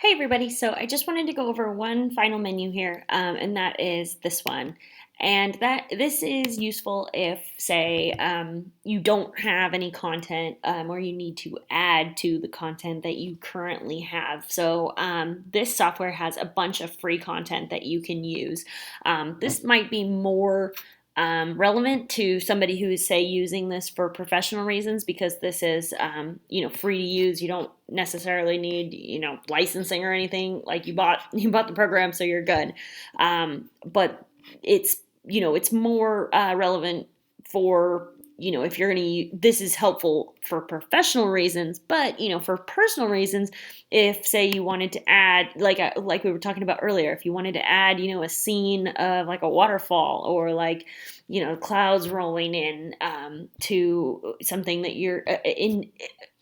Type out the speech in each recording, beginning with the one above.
Hey everybody, so I just wanted to go over one final menu here, and that is this one. And this is useful if, say, you don't have any content or you need to add to the content that you currently have. So this software has a bunch of free content that you can use. This might be more relevant to somebody who is, say, using this for professional reasons because this is free to use. You don't necessarily need licensing or anything. Like you bought the program, so you're good. But it's more relevant for if you're going to this is helpful for professional reasons, but for personal reasons, if say you wanted to add like we were talking about earlier, if you wanted to add a scene of like a waterfall or like clouds rolling in to something that you're in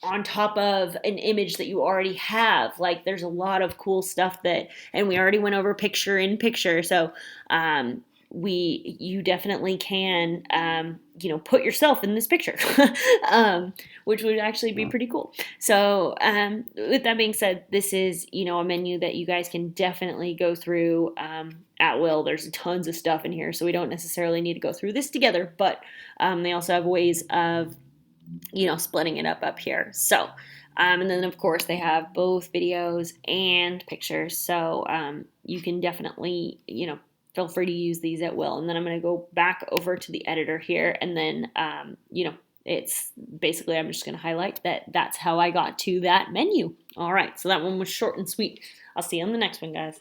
on top of an image that you already have. Like there's a lot of cool stuff and we already went over picture in picture. So you definitely can put yourself in this picture, which would actually be pretty cool. So with that being said, this is a menu that you guys can definitely go through at will. There's tons of stuff in here, so we don't necessarily need to go through this together, but they also have ways of splitting it up here. So and then of course they have both videos and pictures, so you can definitely feel free to use these at will. And then I'm going to go back over to the editor here, and then it's basically, I'm just going to highlight that's how I got to that menu. All right, so that one was short and sweet. I'll see you on the next one, guys.